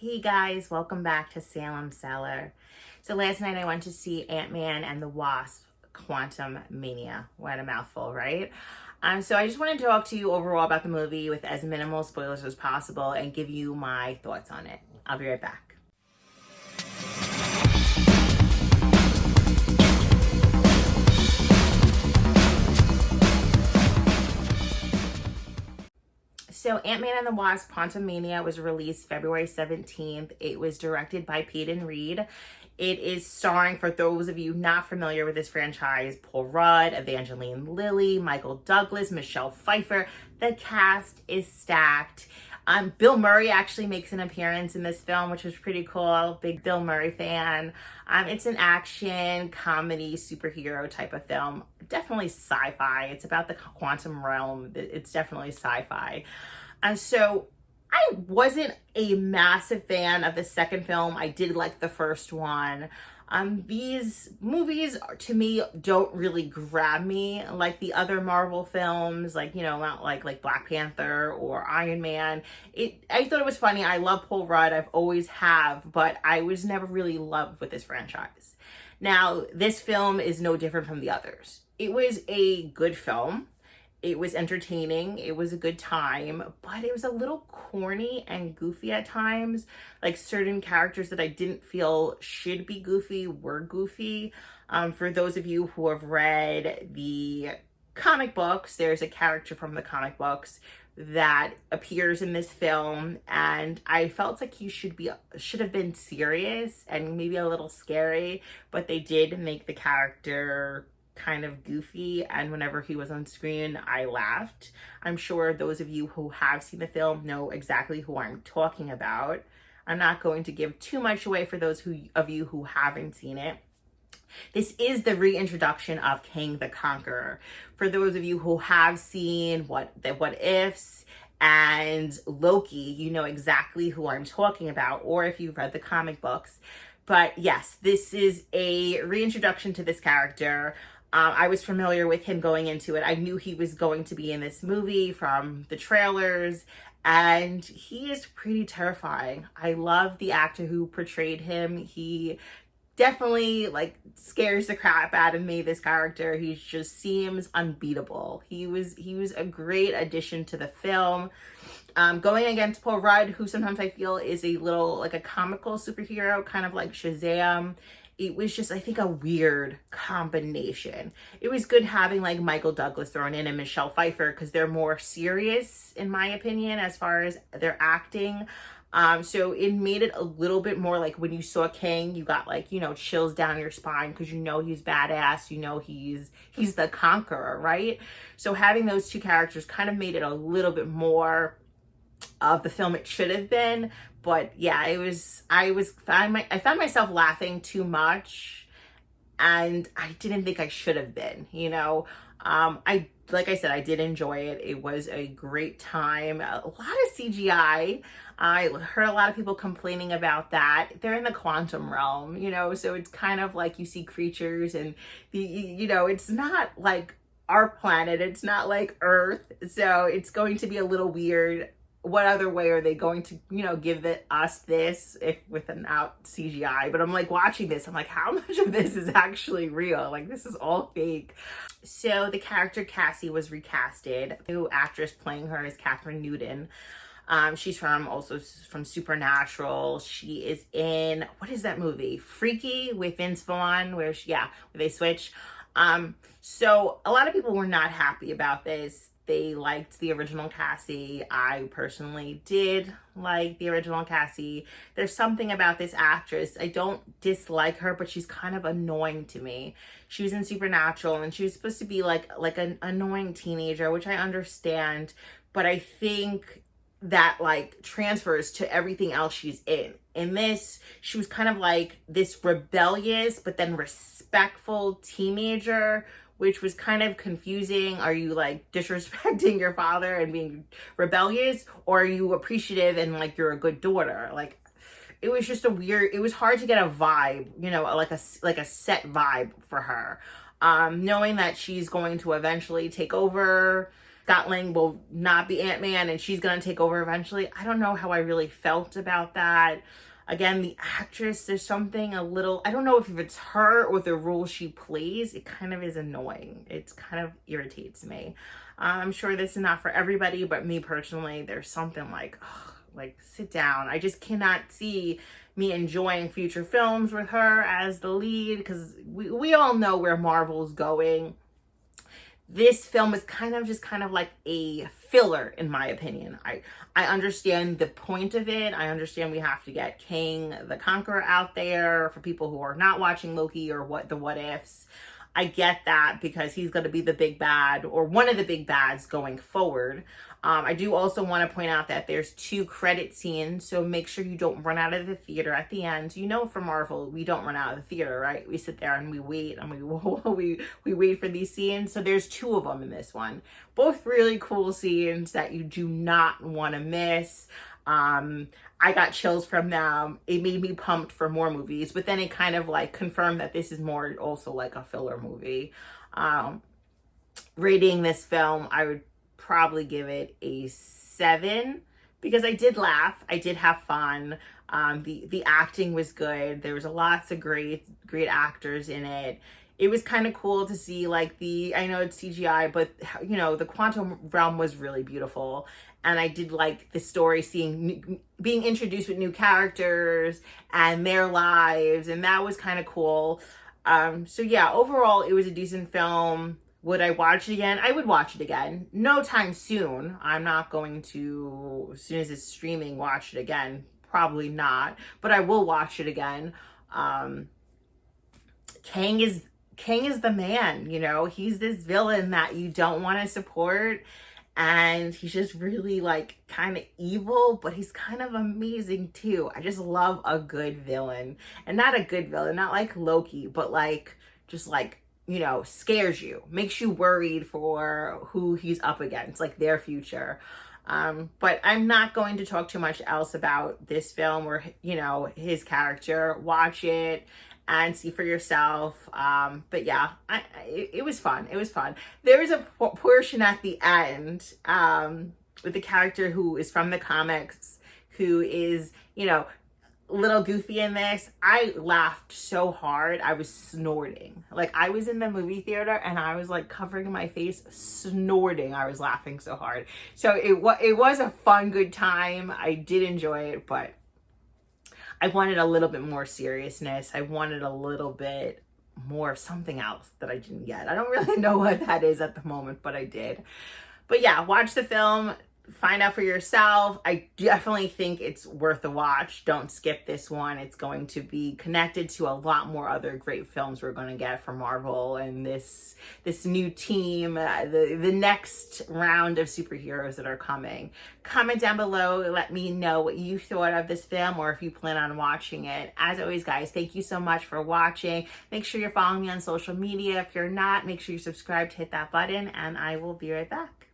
Hey guys, welcome back to Salem, Cellar. So last night I went to see Antman and the Wasp Quantumania. What a mouthful, right? So I just want to talk to you overall about the movie with as minimal spoilers as possible and give you my thoughts on it. I'll be right back. So Ant-Man and the Wasp Quantumania was released February 17th. It was directed by Peyton Reed. It is starring, for those of you not familiar with this franchise, Paul Rudd, Evangeline Lilly, Michael Douglas, Michelle Pfeiffer. The cast is stacked. Bill Murray actually makes an appearance in this film, which was pretty cool. Big Bill Murray fan. It's an action, comedy, superhero type of film. Definitely sci-fi. It's about the quantum realm. It's definitely sci-fi. So I wasn't a massive fan of the second film. I did like the first one. These movies, to me, don't really grab me like the other Marvel films, like, you know, not like Black Panther or Iron Man. I thought it was funny. I love Paul Rudd. I've always have, but I was never really in love with this franchise. Now, this film is no different from the others. It was a good film. It was entertaining. It was a good time, but it was a little corny and goofy at times. Like certain characters that I didn't feel should be goofy were goofy. For those of you who have read the comic books, there's a character from the comic books that appears in this film, and I felt like he should have been serious and maybe a little scary, but they did make the character kind of goofy, and whenever he was on screen I laughed. I'm sure those of you who have seen the film know exactly who I'm talking about. I'm not going to give too much away for those of you who haven't seen it. This is the reintroduction of King the Conqueror. For those of you who have seen What Ifs and Loki, you know exactly who I'm talking about, or if you've read the comic books. But yes, this is a reintroduction to this character. I was familiar with him going into it. I knew he was going to be in this movie from the trailers, and he is pretty terrifying. I love the actor who portrayed him. He definitely scares the crap out of me, this character. He just seems unbeatable. He was a great addition to the film. Going against Paul Rudd, who sometimes I feel is a little like a comical superhero, kind of like Shazam. It was just, I think, a weird combination. It was good having like Michael Douglas thrown in and Michelle Pfeiffer because they're more serious, in my opinion, as far as their acting. So it made it a little bit more like when you saw King, you got chills down your spine because you know he's badass, you know he's the conqueror, right? So having those two characters kind of made it a little bit more of the film it should have been. But yeah, I found myself laughing too much, and I didn't think I should have been, like I said, I did enjoy it. It was a great time. A lot of CGI. I heard a lot of people complaining about that. They're in the quantum realm, so it's kind of like you see creatures and it's not like our planet. It's not like Earth. So it's going to be a little weird. What other way are they going to, give us this if without CGI? But I'm watching this, I'm like, how much of this is actually real? This is all fake. So the character Cassie was recasted. The new actress playing her is Catherine Newton. She's also from Supernatural. She is in, what is that movie? Freaky with Vince Vaughn, where they switch. So a lot of people were not happy about this. They liked the original Cassie. I personally did like the original Cassie. There's something about this actress. I don't dislike her, but she's kind of annoying to me. She was in Supernatural, and she was supposed to be like an annoying teenager, which I understand, but I think that transfers to everything else she's in. In this, she was kind of like this rebellious, but then respectful teenager, which was kind of confusing. Are you disrespecting your father and being rebellious, or are you appreciative and you're a good daughter? It was just it was hard to get a vibe, like a set vibe for her. Knowing that she's going to eventually take over Scott Lang will not be Ant-Man and she's going to take over eventually. I don't know how I really felt about that. Again, the actress, there's something a little, I don't know if it's her or the role she plays. It kind of is annoying. It's kind of irritates me. I'm sure this is not for everybody, but me personally, there's something like, ugh, like sit down. I just cannot see me enjoying future films with her as the lead, because we all know where Marvel's going. This film is kind of like a filler, in my opinion. I understand the point of it. I understand we have to get King the Conqueror out there for people who are not watching Loki or what ifs. I get that because he's going to be the big bad or one of the big bads going forward. I do also want to point out that there's 2 credit scenes, so make sure you don't run out of the theater at the end. You know, for Marvel, we don't run out of the theater, right? We sit there and we wait and we wait for these scenes. So there's 2 of them in this one. Both really cool scenes that you do not want to miss. I got chills from them. It made me pumped for more movies, but then it kind of like confirmed that this is more also like a filler movie. Rating this film, I would probably give it a 7 because I did laugh. I did have fun. The acting was good. There was lots of great actors in it. It was kind of cool to see like I know it's CGI, but you know, the quantum realm was really beautiful. And I did like the story, being introduced with new characters and their lives. And that was kind of cool. So yeah, overall, it was a decent film. Would I watch it again? I would watch it again. No time soon. I'm not going to, as soon as it's streaming, watch it again. Probably not. But I will watch it again. Kang is the man, you know? He's this villain that you don't want to support. And he's just really like kind of evil, but he's kind of amazing too. I just love a good villain. And not a good villain, not like Loki, but like, just like, you know, scares you, makes you worried for who he's up against, like their future. But I'm not going to talk too much else about this film or, you know, his character. Watch it and see for yourself. But yeah, it was fun. It was fun. There was a portion at the end with the character who is from the comics, who is, you know, a little goofy in this. I laughed so hard. I was snorting. Like I was in the movie theater and I was like covering my face, snorting. I was laughing so hard. So it was a fun, good time. I did enjoy it, but I wanted a little bit more seriousness. I wanted a little bit more of something else that I didn't get. I don't really know what that is at the moment, but I did. But yeah, watch the film. Find out for yourself. I definitely think it's worth a watch. Don't skip this one. It's going to be connected to a lot more other great films we're going to get from Marvel and this new team, the next round of superheroes that are coming. Comment down below. Let me know what you thought of this film or if you plan on watching it. As always, guys, thank you so much for watching. Make sure you're following me on social media. If you're not, make sure you're subscribed, hit that button, and I will be right back.